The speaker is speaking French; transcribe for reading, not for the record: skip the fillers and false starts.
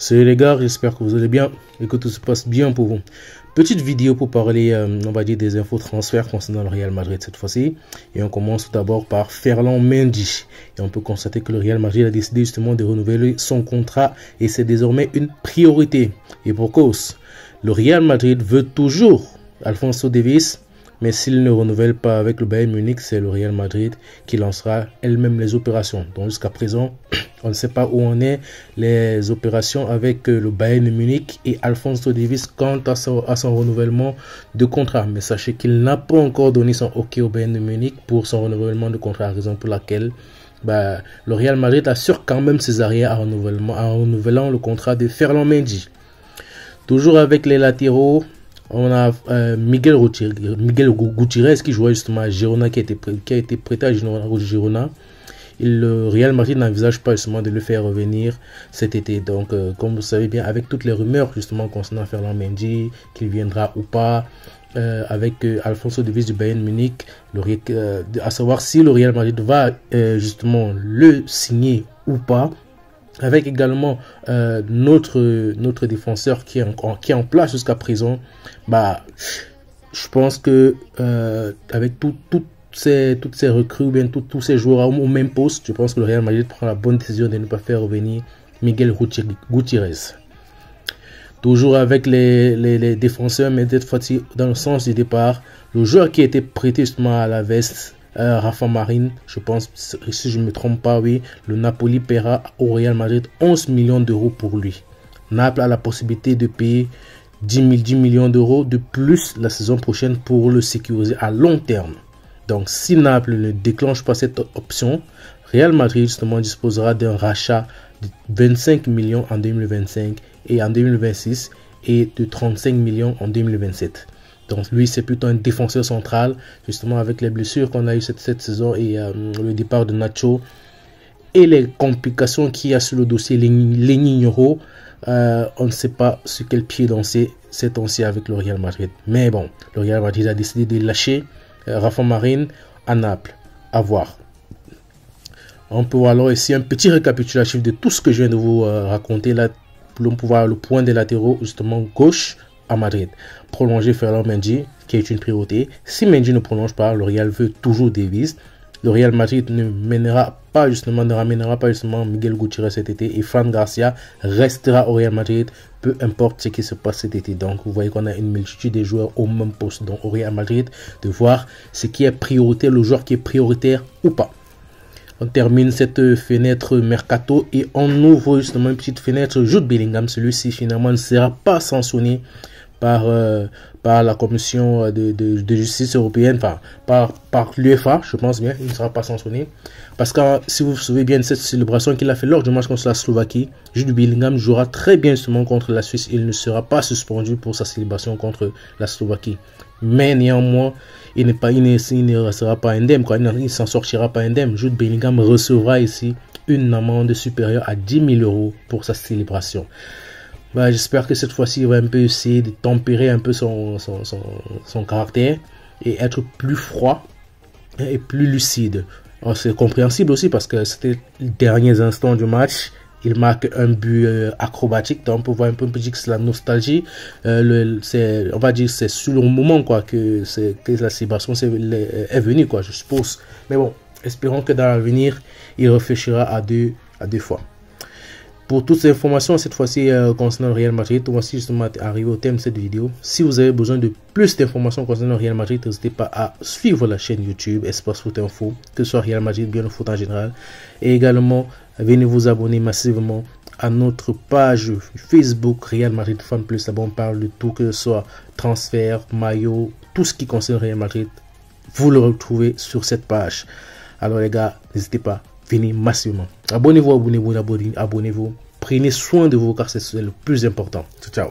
Salut les gars, j'espère que vous allez bien et que tout se passe bien pour vous. Petite vidéo pour parler, on va dire, des infos transferts concernant le Real Madrid cette fois-ci. Et on commence tout d'abord par Ferland Mendy. Et on peut constater que le Real Madrid a décidé justement de renouveler son contrat et c'est désormais une priorité. Et pour cause, le Real Madrid veut toujours Alphonso Davies. Mais s'il ne renouvelle pas avec le Bayern Munich, c'est le Real Madrid qui lancera elle-même les opérations. Donc jusqu'à présent, on ne sait pas où on est les opérations avec le Bayern Munich et Alphonso Davies quant à son renouvellement de contrat. Mais sachez qu'il n'a pas encore donné son OK au Bayern Munich pour son renouvellement de contrat, raison pour laquelle le Real Madrid assure quand même ses arrières en renouvelant le contrat de Ferland Mendy. Toujours avec les latéraux. On a Miguel Gutiérrez qui jouait justement à Girona, qui a été prêté à Girona. Le Real Madrid n'envisage pas justement de le faire revenir cet été. Donc, comme vous savez bien, avec toutes les rumeurs justement concernant Ferland Mendy, qu'il viendra ou pas, avec Alphonso Davies du Bayern Munich, à savoir si le Real Madrid va justement le signer ou pas. Avec également notre défenseur qui est en place jusqu'à présent, je pense que avec toutes ces recrues ou bien tous ces joueurs au même poste, je pense que le Real Madrid prend la bonne décision de ne pas faire revenir Miguel Gutiérrez. Toujours avec les défenseurs, mais cette fois-ci dans le sens du départ, le joueur qui a été prêté justement à la veste, Rafa Marin, je pense, si je ne me trompe pas, oui, le Napoli paiera au Real Madrid 11 millions d'euros pour lui. Naples a la possibilité de payer 10 millions d'euros de plus la saison prochaine pour le sécuriser à long terme. Donc, si Naples ne déclenche pas cette option, Real Madrid justement disposera d'un rachat de 25 millions en 2025 et en 2026 et de 35 millions en 2027. Donc lui, c'est plutôt un défenseur central, justement avec les blessures qu'on a eues cette saison et le départ de Nacho et les complications qu'il y a sur le dossier Lénigno. On ne sait pas sur quel pied danser ces temps-ci avec le Real Madrid. Mais bon, le Real Madrid a décidé de lâcher Rafa Marin à Naples. À voir. On peut voir alors ici un petit récapitulatif de tout ce que je viens de vous raconter là, pour pouvoir le point des latéraux, justement gauche à Madrid. Prolonger Ferland Mendy, qui est une priorité. Si Mendy ne prolonge pas, le Real veut toujours Davies. Le Real Madrid ne ramènera pas justement Miguel Gutiérrez cet été et Fran Garcia restera au Real Madrid, peu importe ce qui se passe cet été. Donc vous voyez qu'on a une multitude de joueurs au même poste. Donc au Real Madrid, de voir ce qui est prioritaire, le joueur qui est prioritaire ou pas. On termine cette fenêtre mercato et on ouvre justement une petite fenêtre Jude Bellingham. Celui-ci finalement ne sera pas sanctionné par la commission de justice européenne, enfin par l'UEFA, je pense bien, il ne sera pas sanctionné. Parce que si vous vous souvenez bien de cette célébration qu'il a fait lors du match contre la Slovaquie, Jude Bellingham jouera très bien justement contre la Suisse. Il ne sera pas suspendu pour sa célébration contre la Slovaquie. Mais néanmoins, il ne restera pas indemne, quoi. Il ne s'en sortira pas indemne. Jude Bellingham recevra ici une amende supérieure à 10 000 euros pour sa célébration. J'espère que cette fois-ci, il va un peu essayer de tempérer un peu son caractère et être plus froid et plus lucide. C'est compréhensible aussi parce que c'était les derniers instants du match. Il marque un but acrobatique, donc on peut voir un peu dire que c'est la nostalgie. On va dire c'est sur le moment quoi que la célébration est venue quoi, je suppose. Mais bon, espérons que dans l'avenir, il réfléchira à deux fois. Pour toutes ces informations, cette fois-ci concernant le Real Madrid, on va justement arriver au thème de cette vidéo. Si vous avez besoin de plus d'informations concernant le Real Madrid, n'hésitez pas à suivre la chaîne YouTube Espace Foot Info, que ce soit Real Madrid, bien le foot en général. Et également, venez vous abonner massivement à notre page Facebook Real Madrid Fan Plus. Là-bas, on parle de tout, que ce soit transfert, maillot, tout ce qui concerne Real Madrid. Vous le retrouvez sur cette page. Alors les gars, n'hésitez pas. Venez massivement. Abonnez-vous. Prenez soin de vous car c'est le plus important. Ciao.